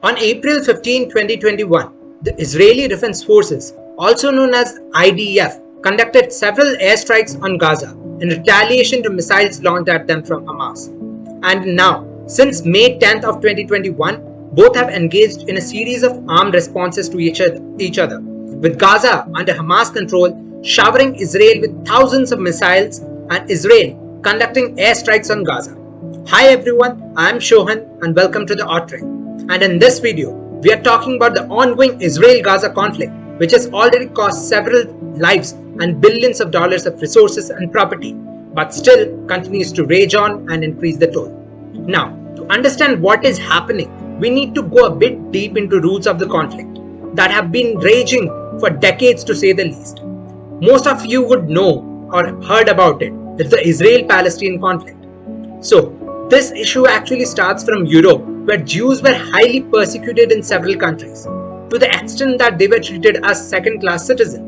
On April 15, 2021, the Israeli Defense Forces, also known as IDF, conducted several airstrikes on Gaza in retaliation to missiles launched at them from Hamas. And now, since May 10th of 2021, both have engaged in a series of armed responses to each other, with Gaza under Hamas control showering Israel with thousands of missiles and Israel conducting airstrikes on Gaza. Hi everyone, I am Shohan and welcome to the Outtake. And in this video, we are talking about the ongoing Israel-Gaza conflict, which has already cost several lives and billions of dollars of resources and property, but still continues to rage on and increase the toll. Now, to understand what is happening, we need to go a bit deep into roots of the conflict that have been raging for decades to say the least. Most of you would know or heard about it. It's the Israel-Palestine conflict. So, this issue actually starts from Europe, where Jews were highly persecuted in several countries, to the extent that they were treated as second-class citizens.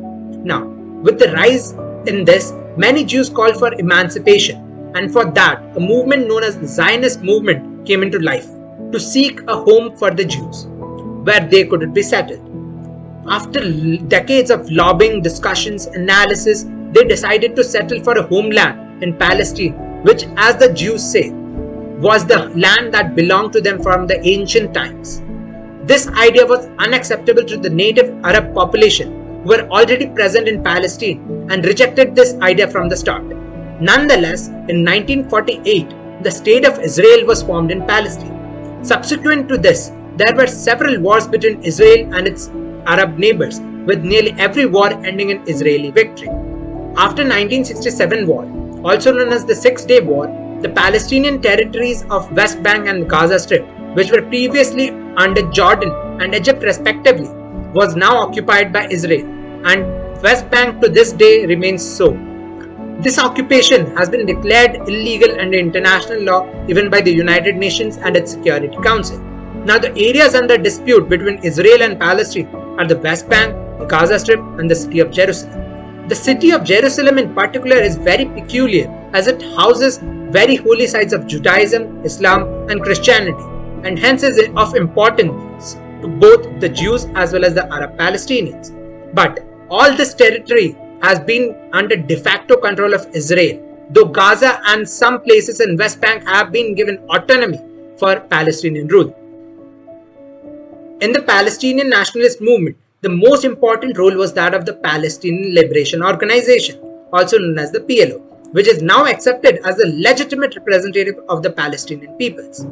Now, with the rise in this, many Jews called for emancipation, and for that, a movement known as the Zionist movement came into life, to seek a home for the Jews, where they could be settled. After decades of lobbying, discussions, analysis, they decided to settle for a homeland in Palestine, which, as the Jews say, was the land that belonged to them from the ancient times. This idea was unacceptable to the native Arab population who were already present in Palestine and rejected this idea from the start. Nonetheless, in 1948, the State of Israel was formed in Palestine. Subsequent to this, there were several wars between Israel and its Arab neighbors, with nearly every war ending in Israeli victory. After 1967 war, also known as the Six-Day War, the Palestinian territories of West Bank and Gaza Strip, which were previously under Jordan and Egypt respectively, was now occupied by Israel, and West Bank to this day remains so. This occupation has been declared illegal under international law even by the United Nations and its Security Council. Now, the areas under dispute between Israel and Palestine are the West Bank, the Gaza Strip, and the city of Jerusalem. The city of Jerusalem in particular is very peculiar as it houses very holy sites of Judaism, Islam, and Christianity, and hence is of importance to both the Jews as well as the Arab Palestinians. But all this territory has been under de facto control of Israel, though Gaza and some places in West Bank have been given autonomy for Palestinian rule. In the Palestinian nationalist movement, the most important role was that of the Palestinian Liberation Organization, also known as the PLO, which is now accepted as the legitimate representative of the Palestinian peoples.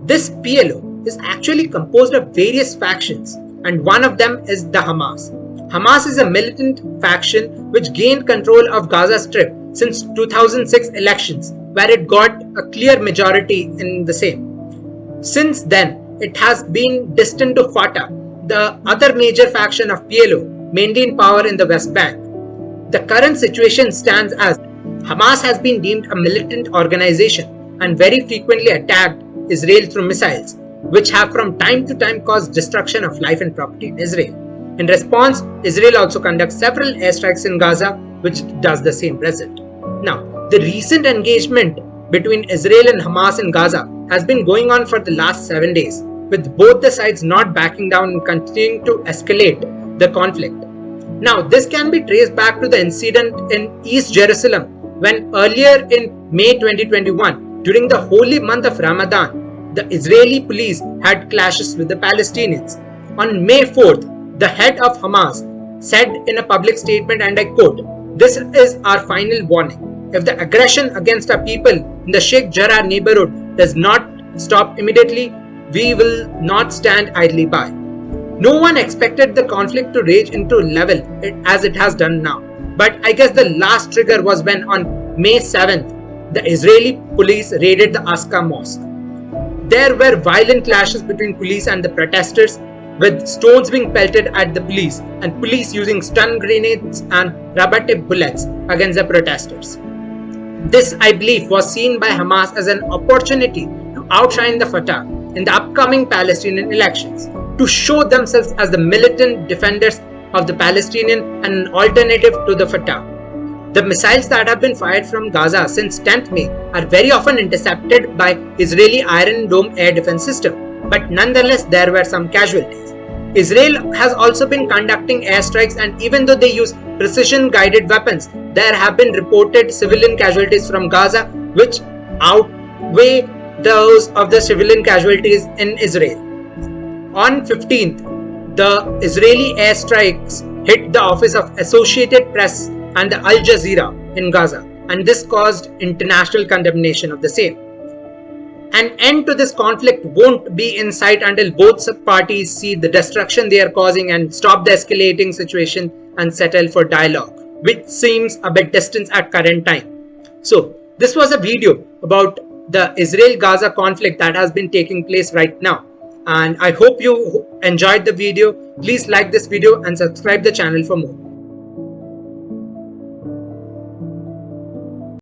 This PLO is actually composed of various factions, and one of them is the Hamas. Hamas is a militant faction which gained control of Gaza Strip since 2006 elections, where it got a clear majority in the same. Since then, it has been distant to Fatah, the other major faction of PLO, mainly in power in the West Bank. The current situation stands as Hamas has been deemed a militant organization and very frequently attacked Israel through missiles, which have from time to time caused destruction of life and property in Israel. In response, Israel also conducts several airstrikes in Gaza, which does the same present. Now, the recent engagement between Israel and Hamas in Gaza has been going on for the last 7 days, with both the sides not backing down and continuing to escalate the conflict. Now, this can be traced back to the incident in East Jerusalem when earlier in May 2021, during the holy month of Ramadan, the Israeli police had clashes with the Palestinians. On May 4th, the head of Hamas said in a public statement, and I quote, "This is our final warning. If the aggression against our people in the Sheikh Jarrah neighborhood does not stop immediately, we will not stand idly by." No one expected the conflict to rage into a level as it has done now. But I guess the last trigger was when on May 7th, the Israeli police raided the Aqsa Mosque. There were violent clashes between police and the protesters, with stones being pelted at the police and police using stun grenades and rubber-tipped bullets against the protesters. This, I believe, was seen by Hamas as an opportunity to outshine the Fatah in the upcoming Palestinian elections, to show themselves as the militant defenders of the Palestinian and an alternative to the Fatah. The missiles that have been fired from Gaza since 10th May are very often intercepted by Israeli Iron Dome air defense system, but nonetheless there were some casualties. Israel has also been conducting airstrikes, and even though they use precision-guided weapons, there have been reported civilian casualties from Gaza which outweigh those of the civilian casualties in Israel. On 15th, the Israeli airstrikes hit the office of Associated Press and the Al Jazeera in Gaza, and this caused international condemnation of the same. An end to this conflict won't be in sight until both parties see the destruction they are causing and stop the escalating situation and settle for dialogue, which seems a bit distant at current time. So, this was a video about the Israel-Gaza conflict that has been taking place right now. And I hope you enjoyed the video. Please like this video and subscribe the channel for more.